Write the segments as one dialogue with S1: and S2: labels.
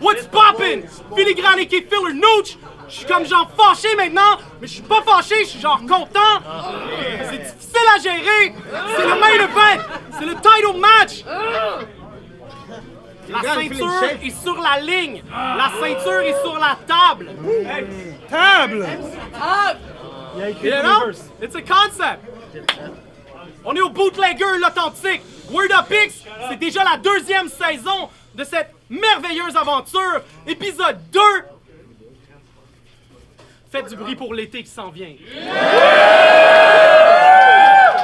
S1: What's poppin'? Filigrane et filler nooch! Je suis comme genre fâché maintenant, mais je suis pas fâché, je suis genre content. C'est difficile à gérer. C'est le main event. C'est le title match. La ceinture est sur la ligne. La ceinture est sur la table.
S2: Table!
S1: You know? It's a concept. On est au Bootlegger, l'authentique. Word Up X, c'est déjà la 2e saison de cette merveilleuse aventure. Épisode 2. Faites du bruit pour l'été qui s'en vient.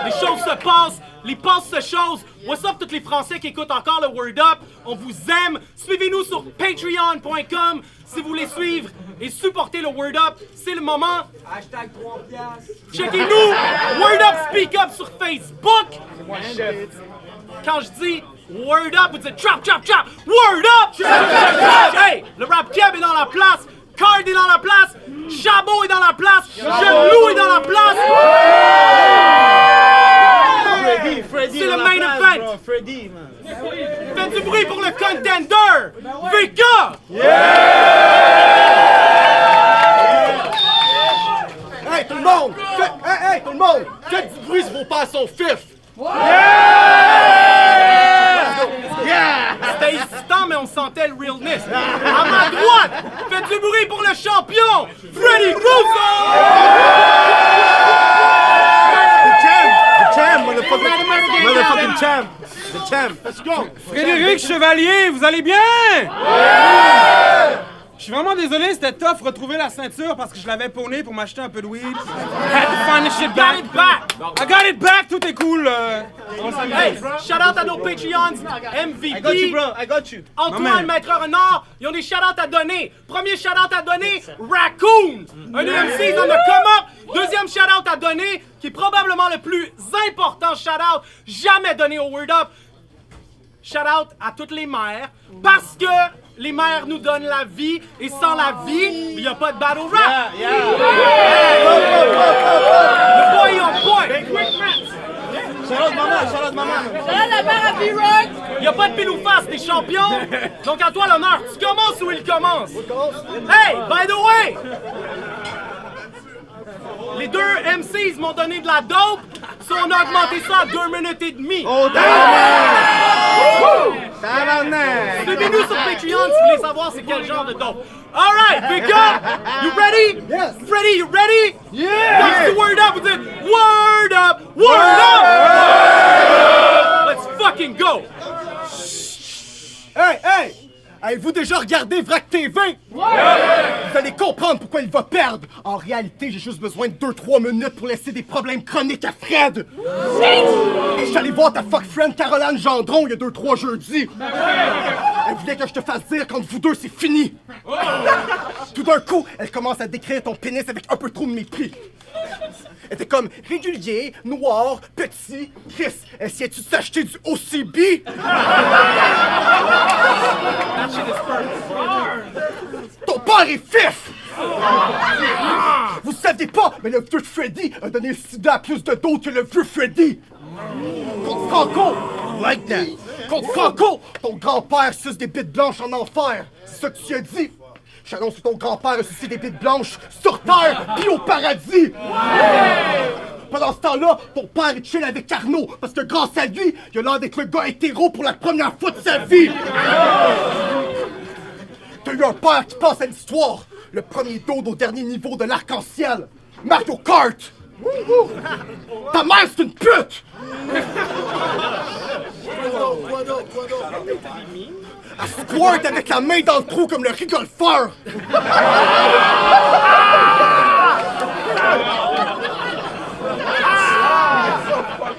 S1: Les choses se passent, les passes se choses. What's up tous les Français qui écoutent encore le Word Up? On vous aime. Suivez-nous sur patreon.com si vous voulez suivre et supporter le Word Up. C'est le moment.
S3: Hashtag 3 piastres.
S1: Checkez-nous. Word Up Speak Up sur Facebook. Quand je dis Word Up, vous dites trap, trap, trap. Word Up! Trap, trap, trap. Hey, le Rap Keb est dans la place. Card est dans la place. Chabot est dans la place. Gelou est dans la place.
S2: Freddy
S1: C'est le main event.
S2: Freddy, man.
S1: Faites du bruit pour le contender. Vika.
S4: Hey tout le monde! Hey tout le monde! Faites du bruit si vos pères sont fifs!
S1: C'était hésitant, mais on sentait le realness. À ma droite, faites du bruit pour le champion, Freddy Russo!
S4: The champ, motherfucking champ! The champ! Let's go!
S2: Frédéric Chevalier, vous allez bien? Je suis vraiment désolé, c'était tough retrouver la ceinture parce que je l'avais pawnée pour m'acheter un peu de weed. Had to find this shit
S1: Got it back!
S2: I got it back, tout est cool.
S1: Hey, shout out à nos Patreons, MVP,
S4: I got you!
S1: Antoine, Maître Renard, ils ont des shout outs à donner. Premier shout out à donner, Raccoon, un EMC dans le come-up. Deuxième shout out à donner, qui est probablement le plus important shout out jamais donné au Word Up. Shout out à toutes les mères, parce que les mères nous donnent la vie, et sans la vie, il n'y a pas de battle rap. Le boy on point.
S4: Shout-out maman!
S1: Il n'y a pas de pile ou face, t'es champion. Donc à toi l'honneur, tu commences ou il commence? Hey, by the way! Les deux MCs m'ont donné de la dope, so on a augmenté ça à 2 minutes et demie.
S4: Oh tabarnak!
S1: Suivez-nous sur Patreon si vous voulez savoir c'est quel genre de dope. Alright, Vika, you ready?
S4: Yes.
S1: Freddy, you ready?
S4: Yeah!
S1: Let's do Word Up, vous dites Word Up, Word Up! Let's fucking go!
S4: Hey! Avez-vous déjà regardé Vrac TV? Vous allez comprendre pourquoi il va perdre. En réalité, j'ai juste besoin de 2-3 minutes pour laisser des problèmes chroniques à Fred. Je suis allé voir ta fuck friend Caroline Gendron il y a 2-3 jeudis. Elle voulait que je te fasse dire qu'entre vous deux, c'est fini. Tout d'un coup, elle commence à décrire ton pénis avec un peu trop de mépris. Elle était comme régulier, noir, petit. Chris, essayais-tu de s'acheter du OCB? Ton père est fif! Vous savez pas, mais le vieux Freddy a donné le sida à plus de d'autres que le vieux Freddy! Contre Franco! Like that! Contre Franco! Ton grand-père suce des bites blanches en enfer! C'est ça que tu as dit! J'annonce que ton grand-père a sucé des bites blanches sur terre puis au paradis! Pendant ce temps-là, ton père est chill avec Arnaud parce que grâce à lui, il a l'air d'être le gars hétéro pour la première fois de sa vie! T'as eu un père qui passe à l'histoire! Le premier dôde au dernier niveau de l'arc-en-ciel! Mario Kart! Ta mère, c'est une pute! Elle squirt avec la main dans le trou comme le rigolfeur!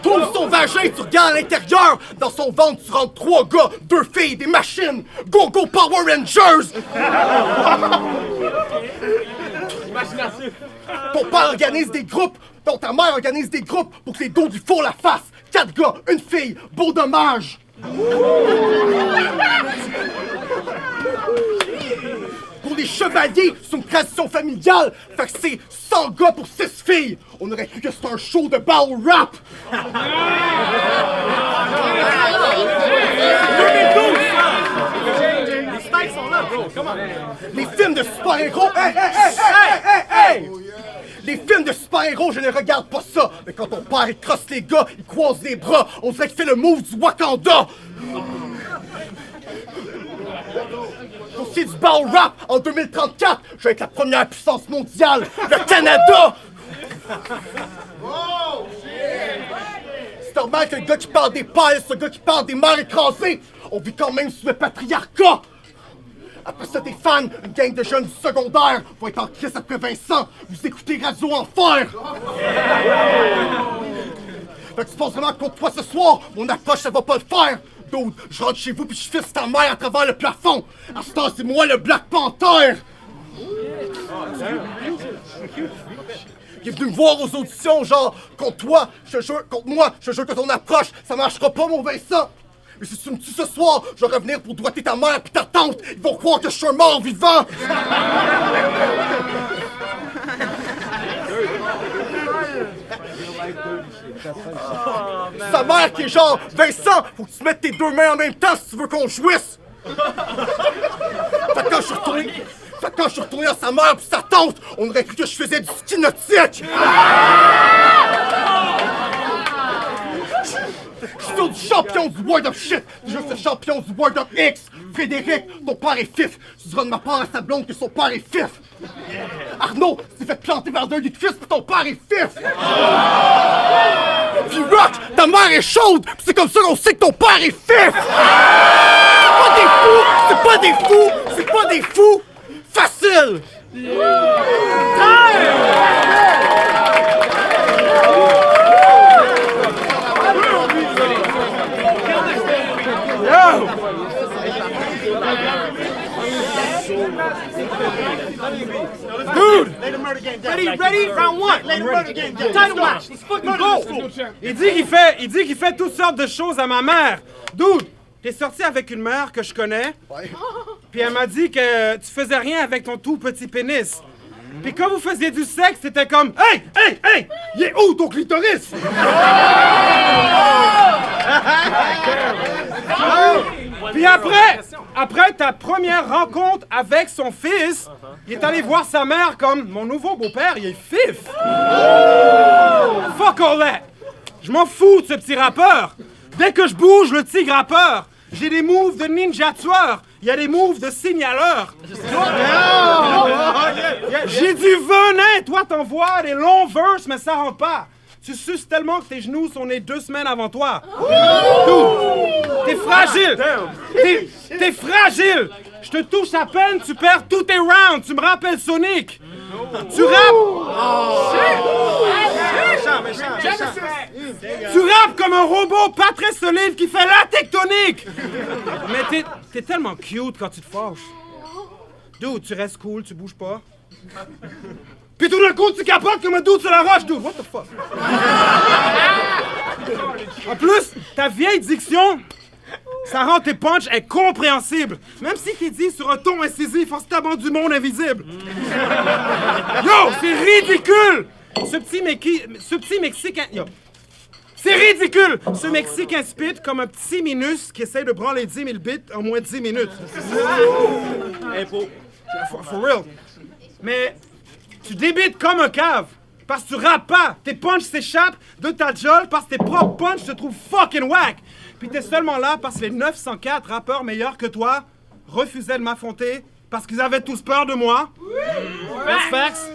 S4: Trouve son vagin, tu regardes à l'intérieur! Dans son ventre, tu rentres 3 gars, 2 filles, des machines! Go, go, Power Rangers! Ton père organise des groupes, dont ta mère organise des groupes pour que les dos du font la face! 4 gars, 1 fille, beau dommage! Pour les chevaliers, c'est une tradition familiale. Fait que c'est 100 gars pour 6 filles. On aurait cru que c'était un show de battle rap.
S1: 2012, ça! Les stakes sont là.
S4: Les films de super-héros... Hey! Les films de super-héros, je ne regarde pas ça. Mais quand ton père, il crosse les gars, il croise les bras, on dirait qu'il fait le move du Wakanda. Pour ce qui est du battle rap, en 2034, je vais être la première puissance mondiale, le Canada! C'est normal que le gars qui parle des pères, ce gars qui parle des mères écrasées, on vit quand même sous le patriarcat! Après ça, tes fans, une gang de jeunes du secondaire, vont être en crise après Vincent. Vous écoutez Radio Enfer! Fait que tu penses vraiment contre toi ce soir? Mon approche, ça va pas le faire! Dude, je rentre chez vous puis je fisse ta mère à travers le plafond! À ce temps, c'est moi le Black Panther! Il est venu me voir aux auditions, genre, contre toi, je te jure, contre moi, je te jure que ton approche, ça marchera pas, mon Vincent! Mais si tu me tues ce soir, je vais revenir pour doigter ta mère pis ta tante! Ils vont croire que je suis un mort vivant! Sa mère qui est genre, Vincent, faut que tu mettes tes deux mains en même temps si tu veux qu'on jouisse! Fait que quand je suis retourné à sa mère pis sa tante, on aurait cru que je faisais du ski nautique! Je suis sur du champion du World of Shit! Juste le champion du World of X! Frédéric, ton père est fif! Tu diras de ma part à sa blonde que son père est fif! Arnaud, tu t'es fait planter vers d'un lit de fils pis ton père est fif! Puis Rock, ta mère est chaude! Pis c'est comme ça qu'on sait que ton père est fif! C'est pas des fous! C'est pas des fous! Facile!
S1: Dude! Ready? Round one! Title match! Let's fucking go!
S2: Il dit qu'il fait toutes sortes de choses à ma mère. Dude, t'es sorti avec une mère que je connais.
S4: Ouais.
S2: Puis elle m'a dit que tu faisais rien avec ton tout petit pénis. Puis quand vous faisiez du sexe, c'était comme hey! Il est où ton clitoris? Puis après ta première rencontre avec son fils, il est allé voir sa mère comme mon nouveau beau-père, il est fif. Fuck all that. Je m'en fous de ce petit rappeur. Dès que je bouge, le tigre a peur. J'ai des moves de ninja tueur. Il y a des moves de signaleur. J'ai du venin. Toi, t'envoies des longs verses, mais ça rentre pas. Tu suces tellement que tes genoux sont nés 2 semaines avant toi. T'es fragile. T'es fragile. Je te touche à peine, tu perds tous tes rounds. Tu me rappelles Sonic. Tu rappes. Tu rappes comme un robot pas très solide qui fait la tectonique. Mais t'es tellement cute quand tu te fâches. Dude, tu restes cool, tu bouges pas. Puis tout d'un coup, tu capotes comme un dude sur la roche, dude. What the fuck? En plus, ta vieille diction, ça rend tes punchs incompréhensibles. Même si t'es dit sur un ton incisif en stabant du monde invisible. Yo, c'est ridicule! Ce petit Mexicain... Yo. C'est ridicule! Ce Mexicain spit comme un petit minus qui essaie de branler 10 000 bits en moins de 10 minutes. For real. Mais tu débites comme un cave. Parce que tu rappes pas. Tes punches s'échappent de ta jolle parce que tes propres punches se trouvent fucking whack. Puis t'es seulement là parce que les 904 rappeurs meilleurs que toi refusaient de m'affronter parce qu'ils avaient tous peur de moi. That's facts.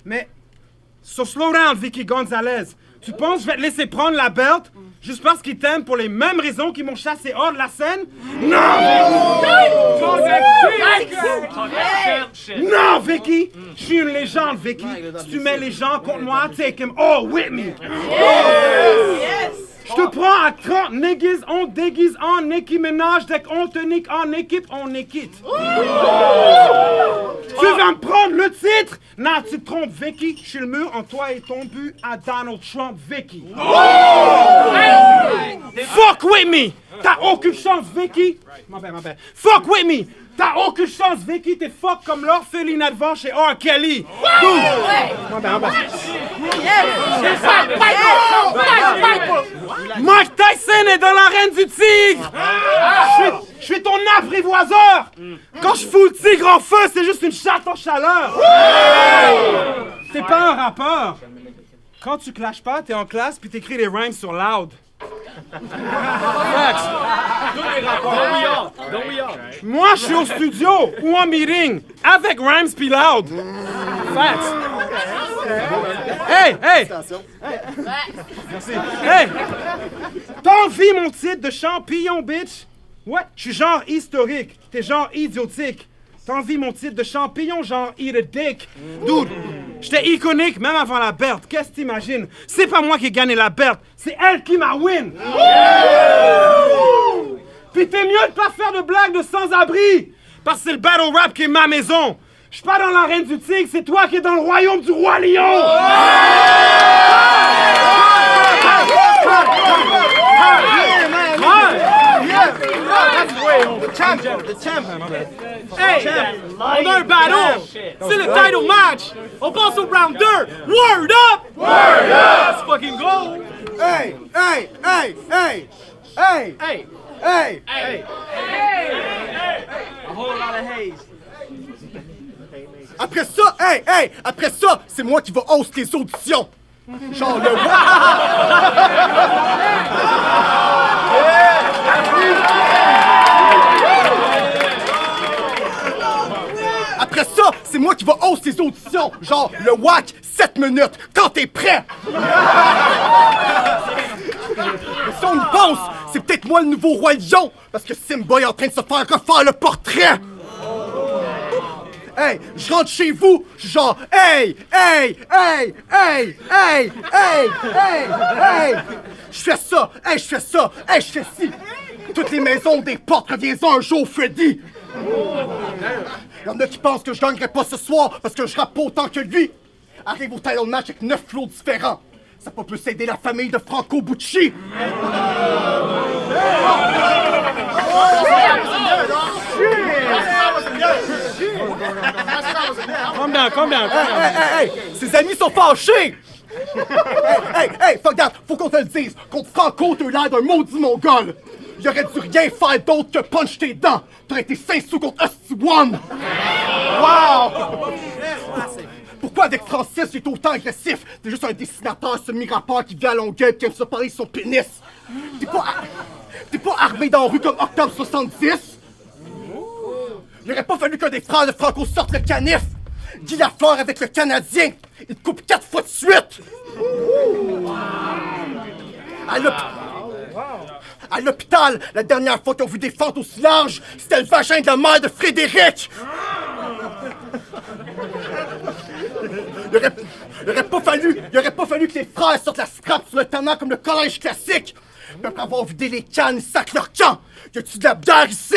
S2: Mais, so slow down, Vicky Gonzalez. Tu penses que je vais te laisser prendre la belt juste parce qu'ils t'aiment pour les mêmes raisons qu'ils m'ont chassé hors de la scène? Non! Non, Vicky! Je suis une légende, Vicky. Si tu mets les gens contre moi, take them all with me. Je te prends à 30 niggas, on te déguise en Nicki Minaj. Dès qu'on te nique en équipe, on est quitte. Tu vas me prendre le titre? Non, tu te trompes, Vicky. Je suis le mur en toi et ton but à Donald Trump, Vicky. Fuck with me! T'as aucune chance, Vicky! M'en paie. Fuck with me! T'as aucune chance, Vicky! T'es fuck comme l'orpheline devant chez R. Kelly! M'en paie. Mike Tyson est dans l'arène du tigre! Je Je suis ton apprivoiseur! Quand je fous le tigre en feu, c'est juste une chatte en chaleur! T'es pas un rappeur! Quand tu clashes pas, t'es en classe puis t'écris les rhymes sur loud. Facts. Moi, je suis au studio ou en meeting avec rhymes puis loud. Facts. Hey! Merci. Hey! T'as envie mon titre de champignon, bitch? Ouais, je suis genre historique. T'es genre idiotique. T'as envie mon titre de champignon, genre eat a dick? Dude, j'étais iconique même avant la belt. Qu'est-ce que t'imagines? C'est pas moi qui ai gagné la belt, c'est elle qui m'a win. Puis t'es mieux de pas faire de blagues de sans-abri. Parce que c'est le battle rap qui est ma maison. Je suis pas dans l'arène du tigre, c'est toi qui es dans le royaume du roi lion.
S1: Hey, on a un battle! C'est le title match! On passe au round 2! Word up! Word up! Let's fucking go!
S4: Hey!
S3: A whole lot of haze.
S4: Après ça, c'est moi qui vais host les auditions. Genre le Après ça, c'est moi qui vais host les auditions. Genre le WAC 7 minutes quand t'es prêt. Mais si on y pense, c'est peut-être moi le nouveau roi lion parce que Simba est en train de se faire refaire le portrait. Hey, je rentre chez vous, je suis genre, hey! Je fais ça, je fais ci. Toutes les maisons des portes, reviens-en un jour, Freddy. Y'en a qui pensent que je gagnerai pas ce soir parce que je rappe pas autant que lui. Arrive au title match avec 9 flots différents. Ça peut plus aider la famille de Franco Bucci.
S2: Calm down.
S4: Hey, ses amis sont fâchés! Hey, fuck that, faut qu'on te le dise. Contre Franco, t'as eu l'air d'un maudit mongol. Il aurait dû rien faire d'autre que punch tes dents. T'aurais été 5 sous contre Husty One. Wow! Pourquoi avec Francis, il est autant agressif? T'es juste un dessinateur semi-rappeur qui vient à Longueuil et qui aime se parler de son pénis. T'es pas armé dans la rue comme Octobre 70? Il aurait pas fallu qu'un des frères de Franco sorte le canif. Guy Lafleur avec le Canadien. Il te coupe 4 fois de suite. À l'hôpital, la dernière fois qu'ils ont vu des fentes aussi larges, c'était le vagin de la mère de Frédéric. Il aurait pas fallu que les frères sortent la scrap sur le tannant comme le collège classique. Puis après avoir vidé les cannes, ils sacent leur camp. Y a-tu de la bière ici?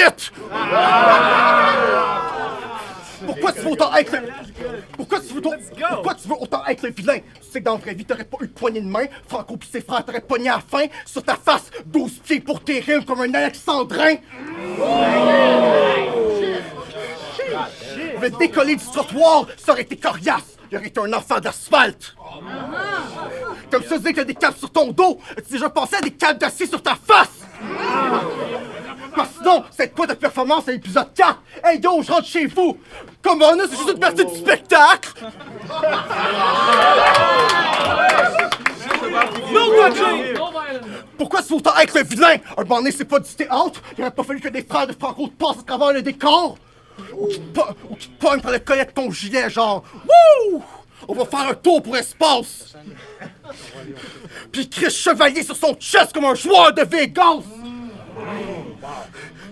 S4: Pourquoi tu veux autant être le... Pourquoi tu veux autant être le vilain? Tu sais que dans la vraie vie, t'aurais pas eu de poignée de main. Franco pis ses frères t'auraient pogné à la fin. Sur ta face, 12 pieds pour tes rimes comme un alexandrin. Le décoller du trottoir, ça aurait été coriace. Il aurait été un enfant d'asphalte. Comme ça, dire que t'as des câbles sur ton dos. As-tu déjà pensé à des câbles d'acier sur ta face? Parce que sinon, c'est quoi de performance à l'épisode 4? Hey yo, je rentre chez vous! Comment on a, c'est juste une partie du spectacle! Pourquoi tu veux autant être le vilain? Un moment donné, c'est pas du théâtre? Il aurait pas fallu que des frères de Franco te passent à travers le décor? Ou qui te pognent par le collet de ton gilet, genre wouh! On va faire un tour pour espace! Puis Chris Chevalier sur son chest comme un joueur de Vegas!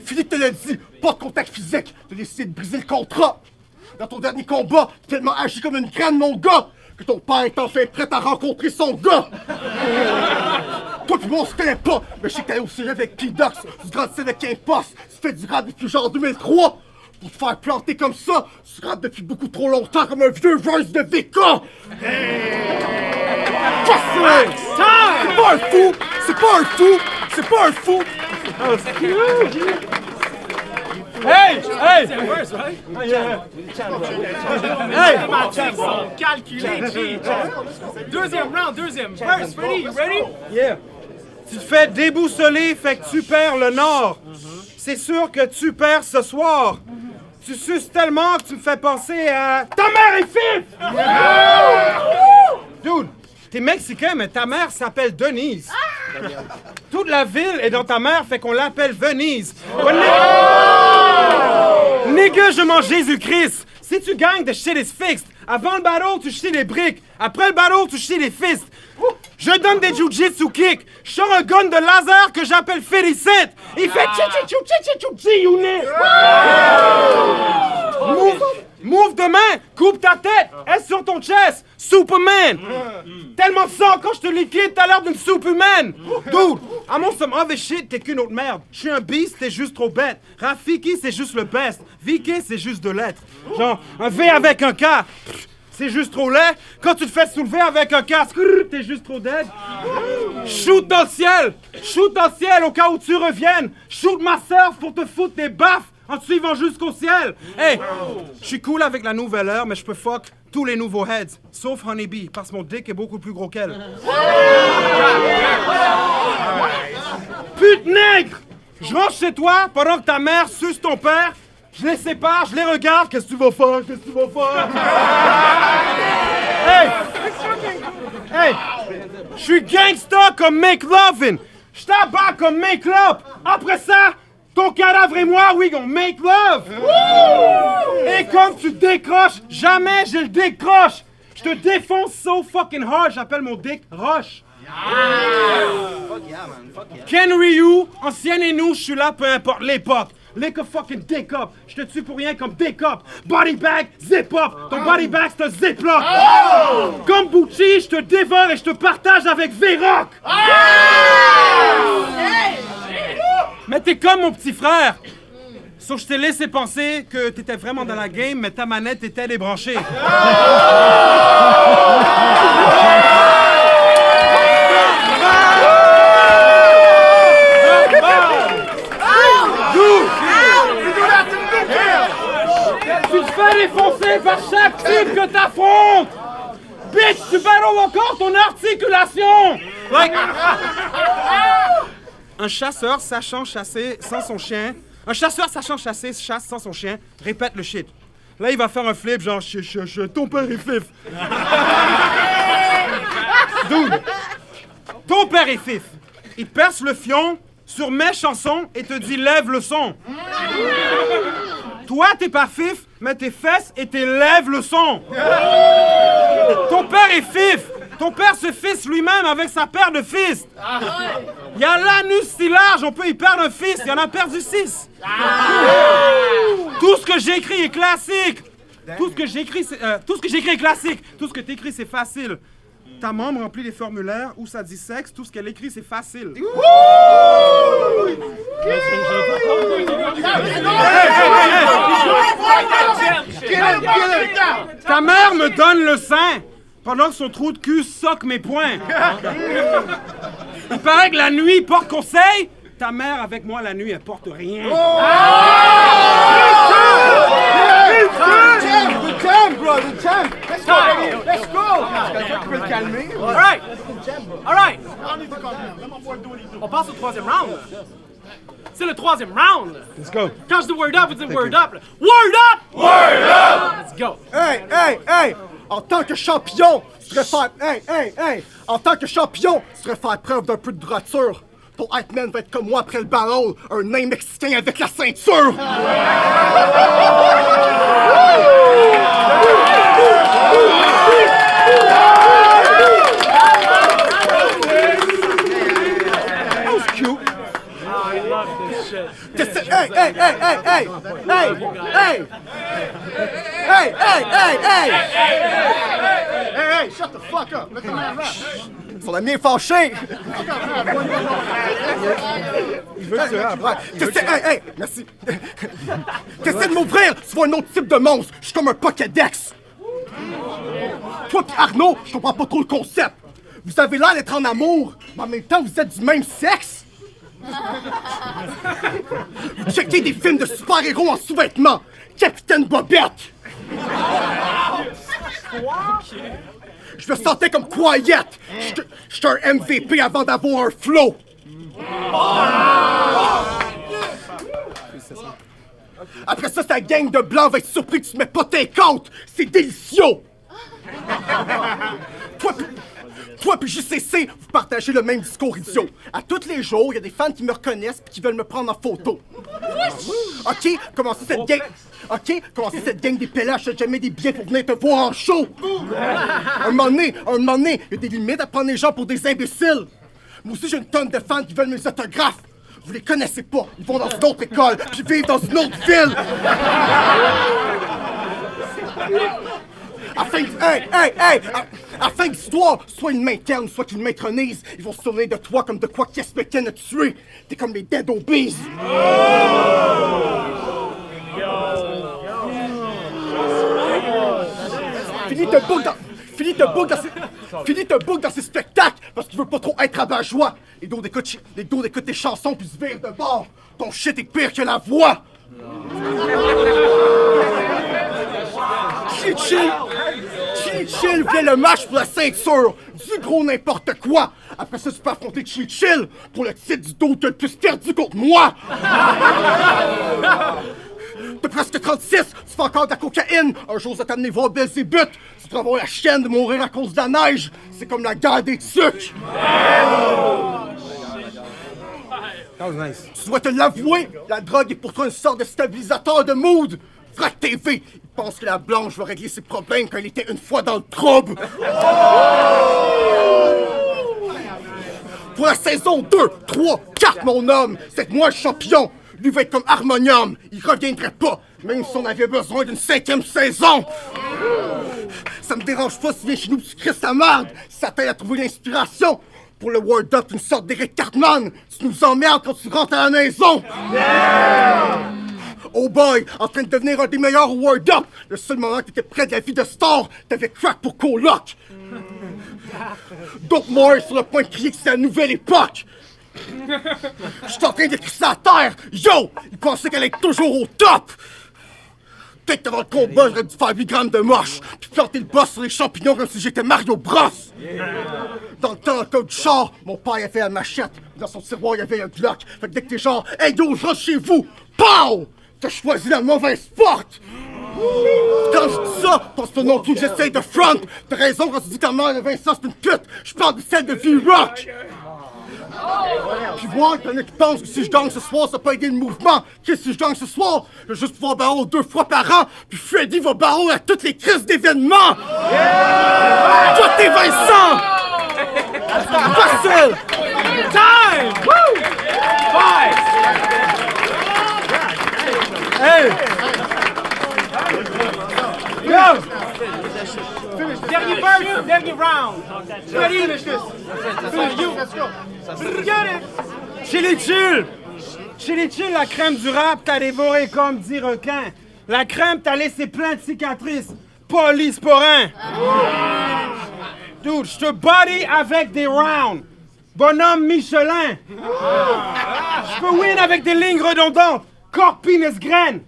S4: Philippe te l'a dit, pas de contact physique, t'as décidé de briser le contrat. Dans ton dernier combat, t'as tellement agi comme une graine, mon gars, que ton père est enfin prêt à rencontrer son gars. Toi pis moi on se connaît pas, mais je sais que t'allais au cégep avec P-Dox, tu grandissais avec un poste, tu fais du rap depuis genre 2003. Pour te faire planter comme ça, tu rappes depuis beaucoup trop longtemps comme un vieux verse de VK! C'est pas un fou! C'est pas un fou! C'est pas un fou!
S2: Hey!
S1: Mathématiques sont calculées, G. Deuxième round, deuxième verse. Ready? You ready?
S2: Yeah! Tu te fais déboussoler, fait que tu perds le nord. c'est sûr que tu perds ce soir. Tu suces tellement que tu me fais penser à... Ta mère est fif! Dude, t'es mexicain, mais ta mère s'appelle Denise. Toute la ville est dans ta mère, fait qu'on l'appelle Venise. Nigga, je mange Jésus-Christ. Si tu gagnes, the shit is fixed. Avant le battle, tu chies les briques. Après le battle, tu chies les fists. Je donne des jujitsu kicks. Je sors un gun de laser que j'appelle Félicite. Il fait tchi-tchi-tchou-tchi-tchi-tchi-tchi-youné. Move de main, coupe ta tête, est sur ton chest, Superman! Tellement de sang quand je te liquide, t'as l'air d'une soupe humaine! Dude, I'm on some other shit, t'es qu'une autre merde. Je suis un beast, t'es juste trop bête. Rafiki, c'est juste le best. Vicky, c'est juste deux lettres. Genre, un V avec un K, c'est juste trop laid. Quand tu te fais soulever avec un casque, t'es juste trop dead. Shoot dans le ciel! Shoot dans le ciel au cas où tu reviennes! Shoot ma surf pour te foutre des baffes! En te suivant jusqu'au ciel! Hey! Je suis cool avec la nouvelle heure, mais je peux fuck tous les nouveaux heads, sauf Honeybee, parce que mon dick est beaucoup plus gros qu'elle. Pute nègre! Je rentre chez toi pendant que ta mère suce ton père, je les sépare, je les regarde, qu'est-ce que tu vas faire? Qu'est-ce que tu vas faire? Hey! Hey! Je suis gangsta comme Make Lovin'! Je t'abats comme Make Love! Après ça, ton cadavre et moi, we gon' make love! Et comme tu décroches, jamais je le décroche! Je te défonce so fucking hard, j'appelle mon dick Roche! Ken Ryu, ancien et nous, je suis là peu importe l'époque! Lick a fucking dick up! Je te tue pour rien comme dick up! Body bag, zip up! Ton body bag c'est un ziplock! Comme Bucci, je te dévore et je te partage avec V-Rock! Mais t'es comme mon petit frère! Sauf que je t'ai laissé penser que t'étais vraiment dans la game, mais ta manette était débranchée. Tu te fais défoncer par chaque type que t'affrontes! Bitch, tu battles encore ton articulation! Like... Un chasseur sachant chasser sans son chien. Un chasseur sachant chasser chasse sans son chien. Répète le shit. Là, il va faire un flip genre ton père est fif. Dude, ton père est fif. Il te perce le fion sur mes chansons et te dit lève le son. Toi, t'es pas fif, mais tes fesses et tes lèvres le son. Ton père est fif. Ton père se fisse lui-même avec sa paire de fistes. Il y a l'anus si large, on peut y perdre un fist. Il y en a perdu 6. Tout ce que j'écris est classique. Tout ce que j'écris est classique. Tout ce que t'écris, c'est facile. Ta maman remplit les formulaires où ça dit sexe. Tout ce qu'elle écrit, c'est facile. Ta mère me donne le sein pendant que son trou de cul soque mes poings. Il paraît que la nuit porte conseil. Ta mère avec moi la nuit, elle porte rien.
S4: Let's go! Quelqu'un qui peut le calmer?
S1: Alright! Alright! On passe au troisième round. C'est le troisième round.
S2: Let's go.
S1: Quand je dis word up, vous dites word up. Word up! Word up! Let's go.
S4: Hey! En tant que champion, tu devrais faire... Hey! En tant que champion, tu devrais faire preuve d'un peu de droiture. Ton hype man va être comme moi après le battle, un nain mexicain avec la ceinture! That was cute.
S1: I love this shit.
S4: Hey, shut the fuck up. Let the man rap. Son ami est fâché. Il veut se Hey, merci. T'essaies de m'ouvrir, tu vois un autre type de monstre. Je suis comme un Pokédex. Toi pis Arnaud, je comprends pas trop le concept. Vous avez l'air d'être en amour, mais en même temps, vous êtes du même sexe. Vous checkez des films de super-héros en sous-vêtements. Capitaine Bobette. Je me sentais comme Quiet. J'étais un MVP avant d'avoir un flow. Après ça, ta gang de blancs va être surpris que tu mets pas tes comptes. C'est délicieux. Toi puis JCC, vous partagez le même discours idiot. À tous les jours, il y a des fans qui me reconnaissent et qui veulent me prendre en photo. OK, commencez cette gang des pélages, je jamais des billets pour venir te voir en show. Un moment donné, il y a des limites à prendre les gens pour des imbéciles. Moi aussi, j'ai une tonne de fans qui veulent mes autographes. Vous les connaissez pas, ils vont dans une autre école, puis vivent dans une autre ville. Afin que l'histoire soit une mainterne, soit qu'ils m'intronisent, ils vont se souvenir de toi comme de quoi Kespekin a tué. T'es comme les Dead Obies. Finis te boucle dans ces spectacles parce qu'il veut pas trop être rabat-joie. Les dos d'écoute tes chansons puis se virent de bord. Ton shit est pire que la voix. Chill vient le match pour la ceinture. Du gros n'importe quoi. Après ça, tu peux affronter Chill pour le titre du dos que le plus perdu contre moi. T'as presque 36, tu fais encore de la cocaïne. Un jour, ça t'a amené voir Belzébuth. Tu vas avoir la chienne de mourir à cause de la neige. C'est comme la guerre des tucs.
S2: That was nice.
S4: Tu dois te l'avouer, la drogue est pour toi une sorte de stabilisateur de mood. Vrac TV, il pense que la blanche va régler ses problèmes quand il était une fois dans le trouble. Pour la saison 2, 3, 4, mon homme, c'est moi le champion. Lui va être comme Harmonium, il reviendrait pas, même si on avait besoin d'une 5e saison. Ça me dérange pas si viens chez nous pis tu cries sa merde, si ça t'aide à trouver l'inspiration. Pour le Word Up, une sorte d'Eric Cartman, tu nous emmerdes quand tu rentres à la maison. Oh boy, en train de devenir un des meilleurs au Word Up. Le seul moment que t'étais près de la vie de star, t'avais crack pour coloc. Dope Moore sur le point de crier que c'est la nouvelle époque. J'étais en train d'écrire ça à terre. Yo, il pensait qu'elle était toujours au top. Peut-être qu'avant le combat, j'aurais dû faire 8 grammes de moche, puis planter le boss sur les champignons comme si j'étais Mario Bros. Dans le temps, en cas du char, mon père avait la machette. Dans son tiroir, il y avait un Glock. Fait que dès que t'es genre, hey yo, je rentre chez vous, pow! T'as choisi la mauvaise porte! Quand je dis ça, pense pas non plus que j'essaye de front. T'as raison quand tu dis que ta mère de Vincent c'est une pute. Je parle de celle de V-Rock. Puis voir qu'il y en a qui pensent que si je gagne ce soir, ça peut aider le mouvement. Qu'est-ce que si je gagne ce soir? Je vais juste pouvoir barreau 2 fois par an. Puis Freddy va barreau à toutes les crises d'événements. Toi t'es Vincent! Facile!
S1: Time! Woo! Five!
S2: Hey!
S1: Yo! Dernier verse, dernier round. Ready? Finish this. Finish you. Get it!
S2: Chili chill, la crème du rap, t'as dévoré comme 10 requins. La crème, t'as laissé plein de cicatrices. Polysporin. Dude, je te body avec des rounds. Bonhomme Michelin. Je peux win avec des lignes redondantes. Corps, penis, graine.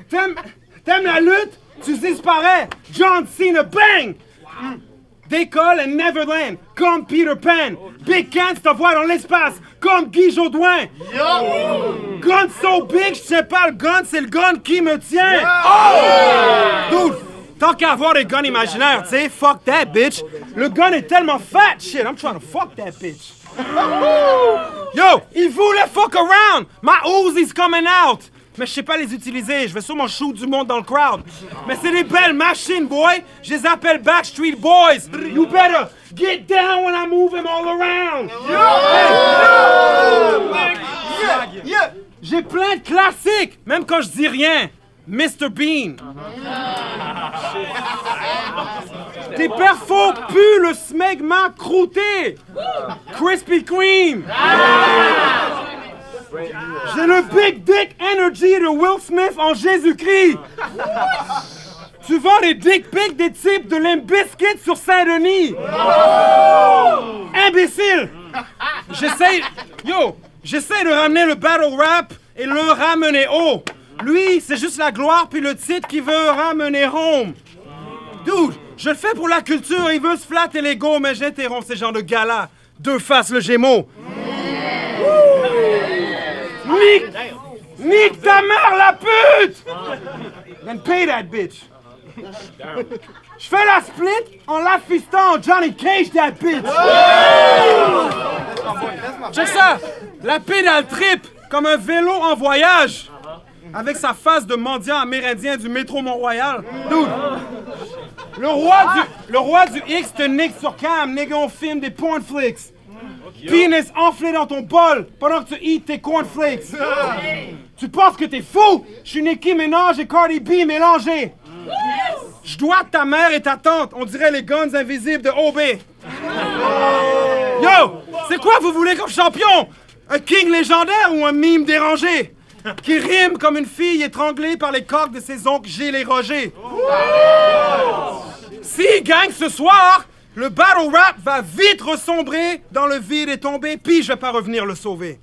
S2: T'aimes la lutte? Tu disparais. John Cena, bang! Décolle à Neverland, comme Peter Pan. Big Can, te voit dans l'espace, comme Guy Jodoin. Gun so big, je sais pas le gun, c'est le gun qui me tient. Dude, tant qu'à avoir des guns imaginaires, tu sais, fuck that bitch. Le gun est tellement fat, shit, I'm trying to fuck that bitch. Yo, il voulait fuck around. My Uzi's coming out. Mais je sais pas les utiliser, je vais sûrement shoot du monde dans le crowd. Mais c'est des belles machines, boy. Je les appelle Backstreet Boys. You better get down when I move them all around. J'ai plein de classiques, même quand je dis rien. Mr. Bean. Tes perfos puent le smegma croûté. Krispy Kreme. J'ai le Big Dick Energy de Will Smith en Jésus-Christ. Tu vends les dick pics des types de Limp Bizkit sur Saint-Denis. Imbécile. J'essaie de ramener le battle rap et le ramener haut. Lui, c'est juste la gloire puis le titre qu'il veut ramener home. Dude, je le fais pour la culture, il veut se flatter l'ego, mais j'interromps ces genres de gars-là. Deux faces le Gémeaux. Nique ta mère, la pute! Then pay that bitch. Je fais la split en la fistant en Johnny Cage, that bitch. Check ça. La pédale trip comme un vélo en voyage. Avec sa face de mendiant amérindien du métro Mont-Royal. Dude. Le roi du X te nique sur cam, nigga, on filme des porn flicks. Penis enflé dans ton bol pendant que tu eats tes cornflakes. Tu penses que t'es fou? Je suis Nicki Minaj et Cardi B mélangés. Je dois ta mère et ta tante, on dirait les guns invisibles de OB. Yo, c'est quoi vous voulez comme champion? Un king légendaire ou un mime dérangé? Qui rime comme une fille étranglée par les coques de ses oncles Gilles et Roger. S'il gagne ce soir, le battle rap va vite ressombrer dans le vide et tomber, puis je vais pas revenir le sauver.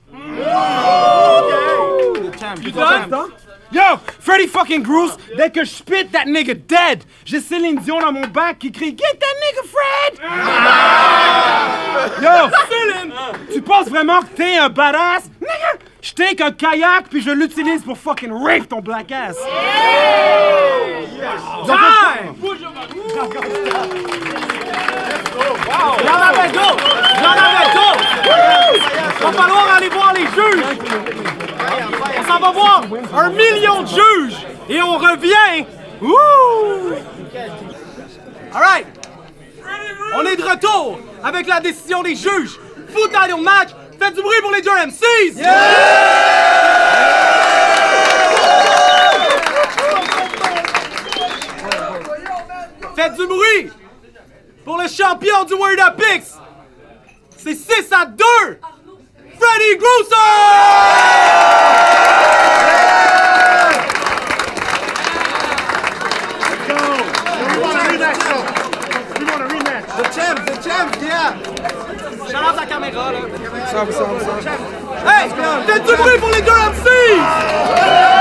S2: Yo, Freddy fucking Groose, dès que je spit that nigga dead, j'ai Céline Dion dans mon bac qui crie Get that nigga Fred! Yo, Céline, tu penses vraiment que t'es un badass? Nigga, je take un kayak puis je l'utilise pour fucking rape ton black ass. Time!
S1: J'en avais d'autres! Va falloir aller voir les juges! On s'en va voir 1 million de juges! Et on revient! Wouh! Alright! On est de retour avec la décision des juges! Full title match! Faites du bruit pour les deux MCs! Faites du bruit pour le champion du Word Up X! C'est 6-2! Freddy Grousser!
S4: The champ, yeah!
S1: Shout out la caméra, là. Hey! Faites du bruit pour les deux MCs!